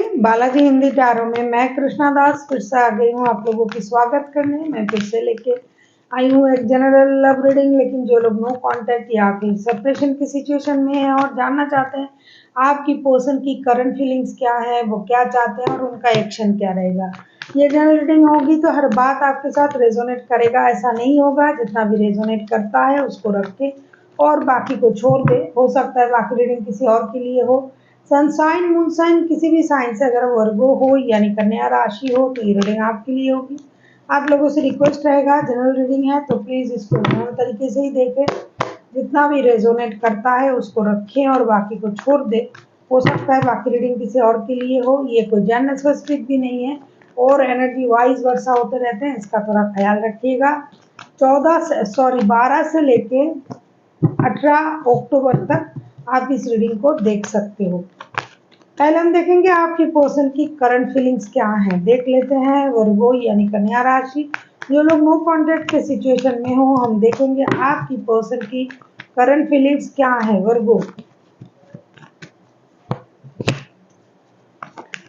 Balaji Hindi tarot में मैं कृष्णा दास फिर से आ गई हूँ आप लोगों की स्वागत करने। मैं फिर से लेके आई हूँ एक जनरल लव रीडिंग, लेकिन जो लोग नो कांटेक्ट या फिर सेपरेशन की सिचुएशन में है और जानना चाहते हैं आपकी पर्सन की करंट फीलिंग्स क्या है, वो क्या चाहते हैं और उनका एक्शन क्या रहेगा। ये जनरल रीडिंग होगी तो हर बात आपके साथ रेजोनेट करेगा, ऐसा नहीं होगा। जितना भी रेजोनेट करता है उसको रखे और बाकी को छोड़ दे। हो सकता है बाकी रीडिंग किसी और के लिए हो। सनसाइन मून साइन किसी भी साइन से अगर वर्गो हो यानी कन्या राशि हो तो ये रीडिंग आपके लिए होगी। आप लोगों से रिक्वेस्ट रहेगा, जनरल रीडिंग है तो प्लीज इसको जनरल तरीके से ही देखें। जितना भी रेजोनेट करता है उसको रखें और बाकी को छोड़ दे। हो सकता है बाकी रीडिंग किसी और के लिए हो, ये कोई जेंडर स्पेसिफिक भी नहीं है और एनर्जी वाइज वर्षा होते रहते हैं, इसका थोड़ा ख्याल रखिएगा। 12 से लेके 18 अक्टूबर तक आप इस रीडिंग को देख सकते हो। पहले हम देखेंगे आपकी पर्सन की करंट फीलिंग्स क्या हैं। देख लेते हैं वर्गो यानी कन्या राशि। जो लोग नो कांटेक्ट के सिचुएशन में हो, हम देखेंगे आपकी पर्सन की करंट फीलिंग्स क्या है। वर्गो,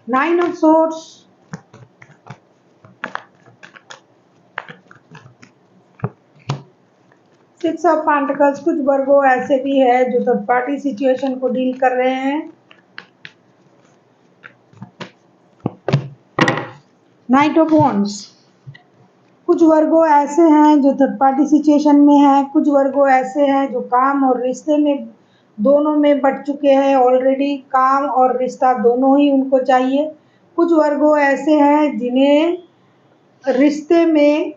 9 ऑफ सोर्ड्स, 6 ऑफ पेंटिकल्स। कुछ वर्गो ऐसे भी है जो थर्ड पार्टी सिचुएशन को डील कर रहे हैं। 9 ऑफ वॉन्ड्स। कुछ वर्गो ऐसे हैं जो थर्ड पार्टी सिचुएशन में है। कुछ वर्गो ऐसे हैं जो काम और रिश्ते में दोनों में बट चुके हैं ऑलरेडी। काम और रिश्ता दोनों ही उनको चाहिए। कुछ वर्गो ऐसे हैं जिन्हें रिश्ते में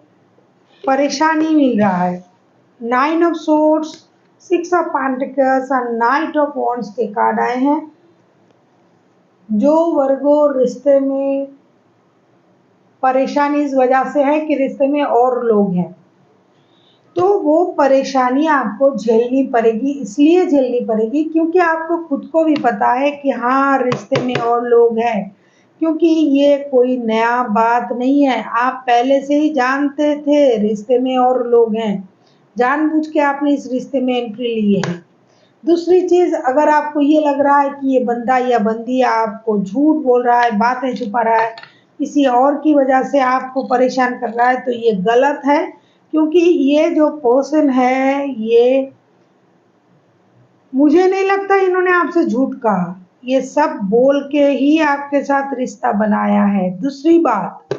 परेशानी मिल रहा है। 9 ऑफ सोर्ड्स, 6 ऑफ पेंटिकल्स और 9 ऑफ वॉन्ड्स के कार्ड आए हैं। जो वर्गो रिश्ते में परेशानी इस वजह से है कि रिश्ते में और लोग हैं, तो वो परेशानी आपको झेलनी पड़ेगी। इसलिए झेलनी पड़ेगी क्योंकि आपको खुद को भी पता है कि हाँ रिश्ते में और लोग हैं, क्योंकि ये कोई नया बात नहीं है। आप पहले से ही जानते थे रिश्ते में और लोग हैं, जानबूझ के आपने इस रिश्ते में एंट्री ली है। दूसरी चीज, अगर आपको ये लग रहा है कि ये बंदा या बंदी आपको झूठ बोल रहा है, बातें छुपा रहा है, किसी और की वजह से आपको परेशान कर रहा है, तो ये गलत है। क्योंकि ये जो पर्सन है, ये मुझे नहीं लगता इन्होंने आपसे झूठ कहा, ये सब बोल के ही आपके साथ रिश्ता बनाया है। दूसरी बात,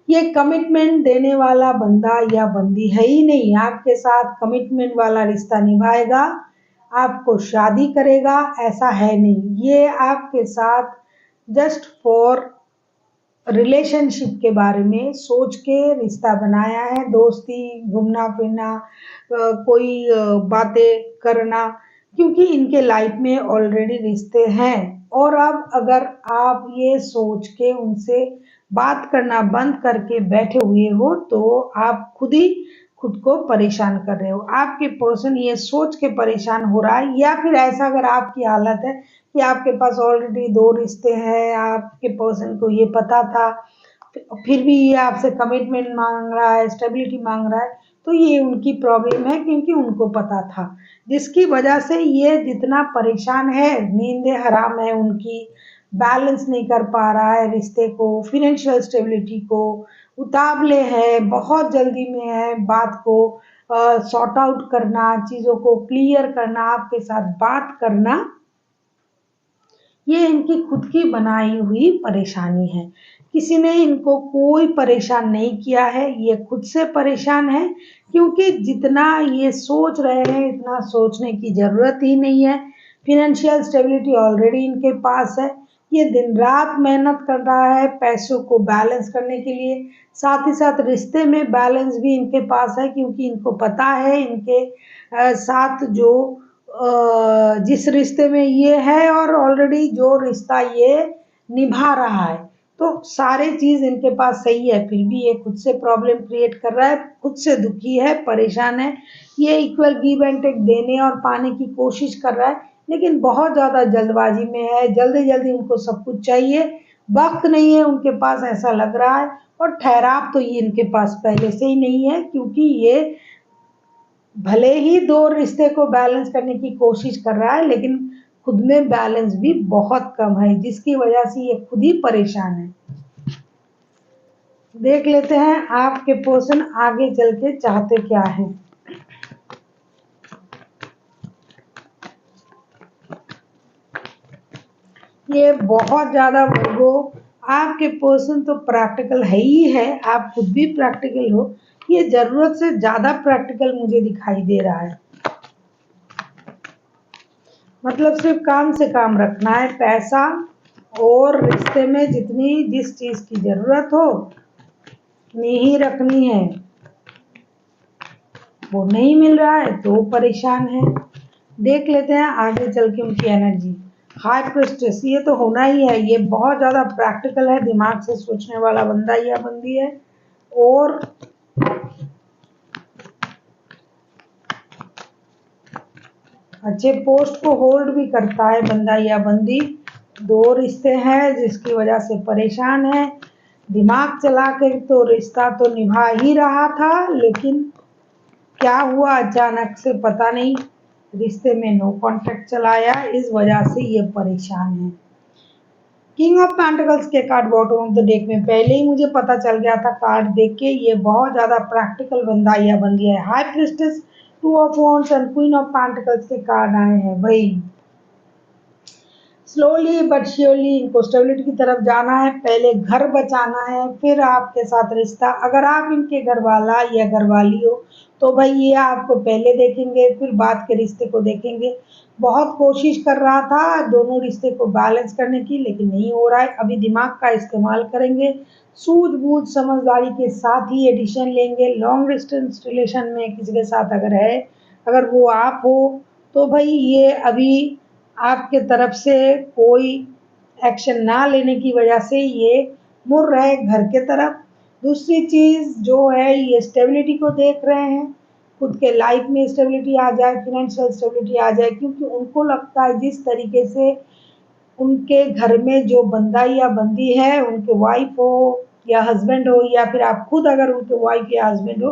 ये कमिटमेंट देने वाला बंदा या बंदी है ही नहीं। आपके साथ कमिटमेंट वाला रिश्ता निभाएगा, आपको शादी करेगा, ऐसा है नहीं। ये आपके साथ जस्ट फॉर रिलेशनशिप के बारे में सोच के रिश्ता बनाया है। दोस्ती, घूमना फिरना, कोई बातें करना, क्योंकि इनके लाइफ में ऑलरेडी रिश्ते हैं। और अब अगर आप ये सोच के उनसे बात करना बंद करके बैठे हुए हो तो आप खुद ही खुद को परेशान कर रहे हो। आपके पर्सन ये सोच के परेशान हो रहा है, या फिर ऐसा अगर आपकी हालत है कि आपके पास ऑलरेडी 2 रिश्ते हैं, आपके पर्सन को ये पता था, फिर भी ये आपसे कमिटमेंट मांग रहा है, स्टेबिलिटी मांग रहा है, तो ये उनकी प्रॉब्लम है क्योंकि उनको पता था, जिसकी वजह से ये जितना परेशान है, नींदें हराम है उनकी, बैलेंस नहीं कर पा रहा है रिश्ते को, फिनेंशियल स्टेबिलिटी को, उतावले है, बहुत जल्दी में है बात को सॉर्ट आउट करना, चीज़ों को क्लियर करना, आपके साथ बात करना। ये इनकी खुद की बनाई हुई परेशानी है। किसी ने इनको कोई परेशान नहीं किया है, ये खुद से परेशान है। क्योंकि जितना ये सोच रहे हैं इतना सोचने की ज़रूरत ही नहीं है। फिनेंशियल स्टेबिलिटी ऑलरेडी इनके पास है। ये दिन रात मेहनत कर रहा है पैसों को बैलेंस करने के लिए, साथ ही साथ रिश्ते में बैलेंस भी इनके पास है, क्योंकि इनको पता है इनके साथ जो जिस रिश्ते में ये है और ऑलरेडी जो रिश्ता ये निभा रहा है, तो सारे चीज़ इनके पास सही है, फिर भी ये खुद से प्रॉब्लम क्रिएट कर रहा है, खुद से दुखी है, परेशान है। ये इक्वल गिव एंड टेक देने और पाने की कोशिश कर रहा है, लेकिन बहुत ज़्यादा जल्दबाजी में है। जल्दी जल्दी उनको सब कुछ चाहिए, वक्त नहीं है उनके पास, ऐसा लग रहा है। और ठहराव तो ये इनके पास पहले से ही नहीं है, क्योंकि ये भले ही 2 रिश्ते को बैलेंस करने की कोशिश कर रहा है, लेकिन खुद में बैलेंस भी बहुत कम है, जिसकी वजह से ये खुद ही परेशान है। देख लेते हैं आपके पर्सन आगे चल के चाहते क्या है। ये बहुत ज्यादा वर्गो, आपके पर्सन तो प्रैक्टिकल है ही है, आप खुद भी प्रैक्टिकल हो। ये जरूरत से ज्यादा प्रैक्टिकल मुझे दिखाई दे रहा है। मतलब सिर्फ काम से काम रखना है, पैसा और रिश्ते में जिस चीज की जरूरत हो उतनी ही रखनी है। वो नहीं मिल रहा है तो परेशान है। देख लेते हैं आगे चल के उनकी एनर्जी। हाई प्रिस्टेस, ये तो होना ही है, ये बहुत ज्यादा प्रैक्टिकल है, दिमाग से सोचने वाला बंदा या बंदी है और अच्छे पोस्ट को होल्ड भी करता है बंदा या बंदी। दो रिश्ते हैं जिसकी वजह से परेशान है। दिमाग चला के तो रिश्ता तो निभा ही रहा था, लेकिन क्या हुआ अचानक से पता नहीं, रिश्ते में नो कॉन्टैक्ट चलाया, इस वजह से ये परेशान है। किंग ऑफ पेंटिकल्स के card bottom of the deck में पहले ही मुझे पता चल गया था कार्ड देख के, ये बहुत ज्यादा प्रैक्टिकल बंदा या बंदी है। High priestess, two of wands and queen of pentacles के कार्ड आए हैं भाई। स्लोली बट श्योरली इनको स्टेबिलिटी की तरफ जाना है, पहले घर बचाना है फिर आपके साथ रिश्ता। अगर आप इनके घर वाला या घरवाली हो तो भाई ये आपको पहले देखेंगे फिर बाद के रिश्ते को देखेंगे। बहुत कोशिश कर रहा था दोनों रिश्ते को बैलेंस करने की, लेकिन नहीं हो रहा है। अभी दिमाग का इस्तेमाल करेंगे, सूझबूझ समझदारी के साथ ही ये डिसीजन लेंगे। लॉन्ग डिस्टेंस रिलेशन में किसी के साथ अगर है, अगर वो आप हो तो भाई ये अभी आपके तरफ से कोई एक्शन ना लेने की वजह से ये मुड़ रहे घर के तरफ। दूसरी चीज जो है, ये स्टेबिलिटी को देख रहे हैं, खुद के लाइफ में स्टेबिलिटी आ जाए, फिनेंशियल स्टेबिलिटी आ जाए, क्योंकि उनको लगता है जिस तरीके से उनके घर में जो बंदा या बंदी है, उनके वाइफ हो या हस्बैंड हो, या फिर आप खुद अगर उनके वाइफ या हस्बैंड हो,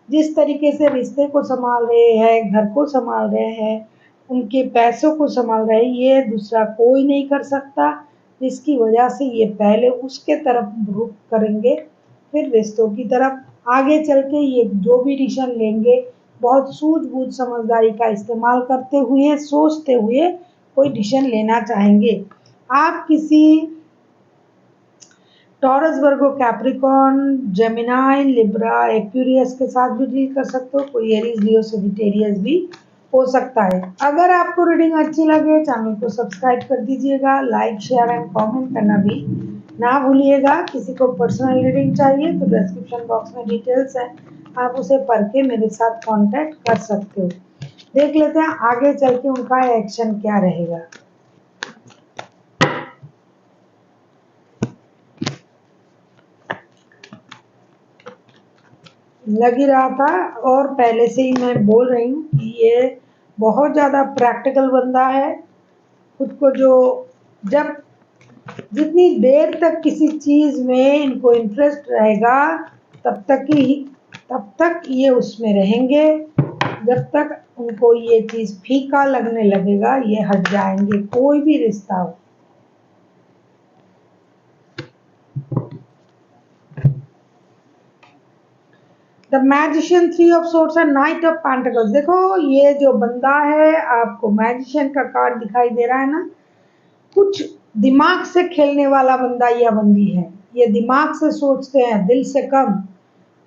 जिस तरीके से रिश्ते को संभाल रहे हैं, घर को संभाल रहे हैं, उनके पैसों को संभाल रहे हैं, ये दूसरा कोई नहीं कर सकता। जिसकी वजह से ये पहले उसके तरफ रुख करेंगे फिर रिश्तों की तरफ। आगे चल के ये जो भी डिसीजन लेंगे बहुत सूझबूझ समझदारी का इस्तेमाल करते हुए, सोचते हुए कोई डिसीजन लेना चाहेंगे। आप किसी टॉरस, वर्गो, कैप्रिकॉर्न, जेमिनाई, लिब्रा, एक्वेरियस के साथ भी डील कर सकते हो, कोई एरीज, लियो, सजिटेरियस भी हो सकता है। अगर आपको रीडिंग अच्छी लगे चैनल को सब्सक्राइब कर दीजिएगा, लाइक शेयर एंड कमेंट करना भी ना भूलिएगा। किसी को पर्सनल रीडिंग चाहिए तो डिस्क्रिप्शन बॉक्स में डिटेल्स है, आप उसे पढ़ के मेरे साथ कांटेक्ट कर सकते हो। देख लेते हैं आगे चल के उनका एक्शन क्या रहेगा। लग ही रहा था और पहले से ही मैं बोल रही हूँ कि ये बहुत ज़्यादा प्रैक्टिकल बंदा है। खुद को जो जब जितनी देर तक किसी चीज़ में इनको इंटरेस्ट रहेगा तब तक ये उसमें रहेंगे। जब तक उनको ये चीज़ फीका लगने लगेगा ये हट जाएंगे, कोई भी रिश्ता हो। The magician, three of swords and night of pentacles. देखो ये जो बंदा है, आपको मैजिशियन का कार्ड दिखाई दे रहा है ना, कुछ दिमाग से खेलने वाला बंदा या बंदी है। ये दिमाग से सोचते हैं, दिल से कम।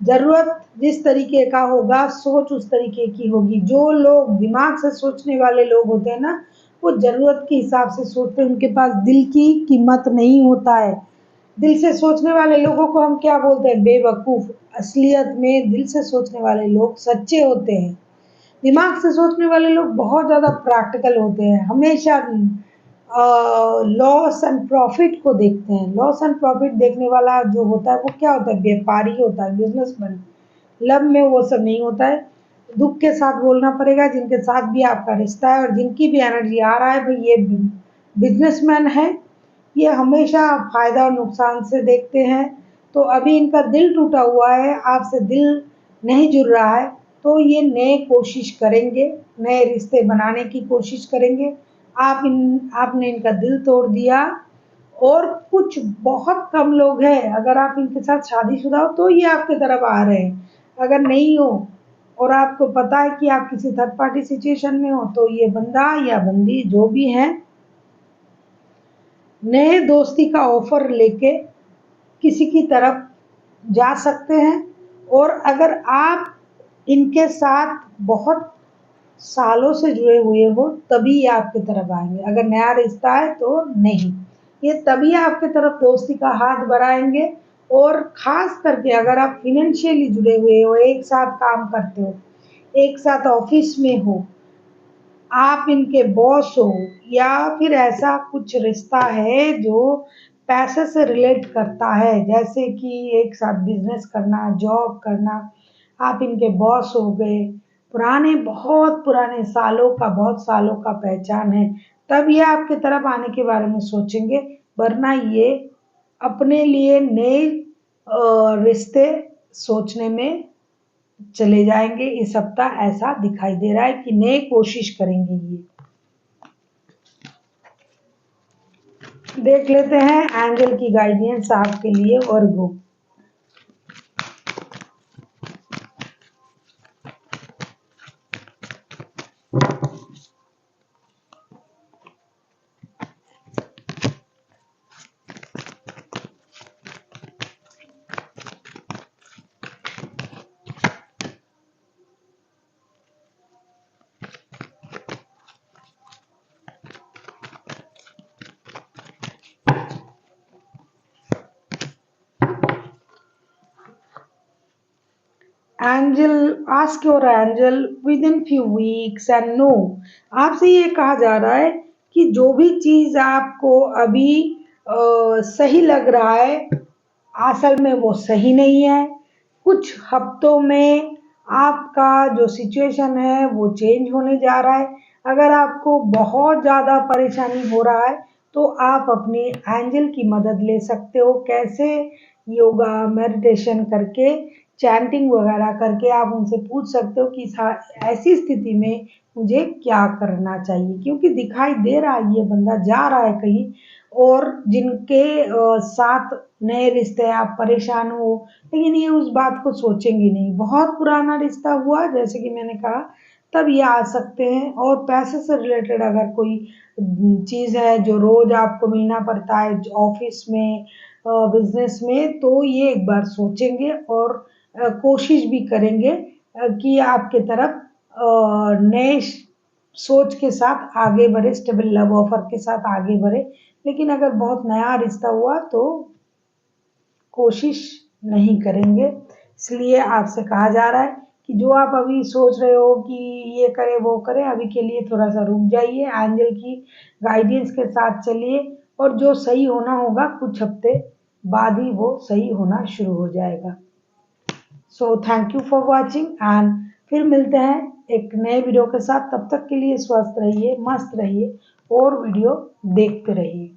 जरूरत जिस तरीके का होगा सोच उस तरीके की होगी। जो लोग दिमाग से सोचने वाले लोग होते हैं ना, वो जरूरत के हिसाब से सोचते हैं, उनके पास दिल की कीमत नहीं होता है। दिल से सोचने वाले लोगों को हम क्या बोलते हैं? बेवकूफ। असलियत में दिल से सोचने वाले लोग सच्चे होते हैं। दिमाग से सोचने वाले लोग बहुत ज्यादा प्रैक्टिकल होते हैं, हमेशा लॉस एंड प्रॉफिट को देखते हैं। लॉस एंड प्रॉफिट देखने वाला जो होता है वो क्या होता है? व्यापारी होता है, बिजनेसमैन। लव में वो सब नहीं होता है। दुख के साथ बोलना पड़ेगा, जिनके साथ भी आपका रिश्ता है और जिनकी भी एनर्जी आ रहा है भाई ये बिजनेसमैन है, ये हमेशा फायदा और नुकसान से देखते हैं। तो अभी इनका दिल टूटा हुआ है, आपसे दिल नहीं जुड़ रहा है, तो ये नए कोशिश करेंगे, नए रिश्ते बनाने की कोशिश करेंगे। आपने इनका दिल तोड़ दिया। और कुछ बहुत कम लोग हैं, अगर आप इनके साथ शादीशुदा हो तो ये आपके तरफ आ रहे हैं। अगर नहीं हो और आपको पता है कि आप किसी थर्ड पार्टी सिचुएशन में हो, तो ये बंदा या बंदी जो भी है, नए दोस्ती का ऑफर लेके किसी की तरफ जा सकते हैं। और अगर आप इनके साथ बहुत सालों से जुड़े हुए हो तभी ये आपकी तरफ आएंगे। अगर नया रिश्ता है तो नहीं, ये तभी आपकी तरफ दोस्ती का हाथ बढ़ाएंगे। और खास करके अगर आप फिनेंशियली जुड़े हुए हो, एक साथ काम करते हो, एक साथ ऑफिस में हो, आप इनके बॉस हो, या फिर ऐसा कुछ रिश्ता है जो पैसे से रिलेट करता है, जैसे कि एक साथ बिजनेस करना, जॉब करना, आप इनके बॉस हो गए, पुराने बहुत पुराने सालों का, बहुत सालों का पहचान है, तब ये आपकी तरफ आने के बारे में सोचेंगे। वरना ये अपने लिए नए रिश्ते सोचने में चले जाएंगे। इस सप्ताह ऐसा दिखाई दे रहा है कि नए कोशिश करेंगे ये। देख लेते हैं एंजल की गाइडेंस आपके लिए Virgo. Angel ask your angel within few weeks and know. आपसे ये कहा जा रहा है कि जो भी चीज आपको अभी सही लग रहा है, असल में वो सही नहीं है। कुछ हफ्तों में आपका जो सिचुएशन है वो चेंज होने जा रहा है। अगर आपको बहुत ज़्यादा परेशानी हो रहा है तो आप अपने एंजल की मदद ले सकते हो। कैसे? योगा, मेडिटेशन करके, चैंटिंग वगैरह करके आप उनसे पूछ सकते हो कि ऐसी स्थिति में मुझे क्या करना चाहिए, क्योंकि दिखाई दे रहा है ये बंदा जा रहा है कहीं। और जिनके साथ नए रिश्ते हैं, आप परेशान हो, लेकिन ये उस बात को सोचेंगे नहीं। बहुत पुराना रिश्ता हुआ जैसे कि मैंने कहा, तब ये आ सकते हैं। और पैसे से रिलेटेड अगर कोई चीज़ है जो रोज आपको मिलना पड़ता है ऑफिस में, बिजनेस में, तो ये एक बार सोचेंगे और कोशिश भी करेंगे कि आपके तरफ नए सोच के साथ आगे बढ़े, स्टेबल लव ऑफर के साथ आगे बढ़े। लेकिन अगर बहुत नया रिश्ता हुआ तो कोशिश नहीं करेंगे। इसलिए आपसे कहा जा रहा है कि जो आप अभी सोच रहे हो कि ये करें वो करें, अभी के लिए थोड़ा सा रुक जाइए, एंजल की गाइडेंस के साथ चलिए। और जो सही होना होगा कुछ हफ्ते बाद ही वो सही होना शुरू हो जाएगा। So thank you for watching and फिर मिलते हैं एक नए वीडियो के साथ। तब तक के लिए स्वस्थ रहिए, मस्त रहिए और वीडियो देखते रहिए।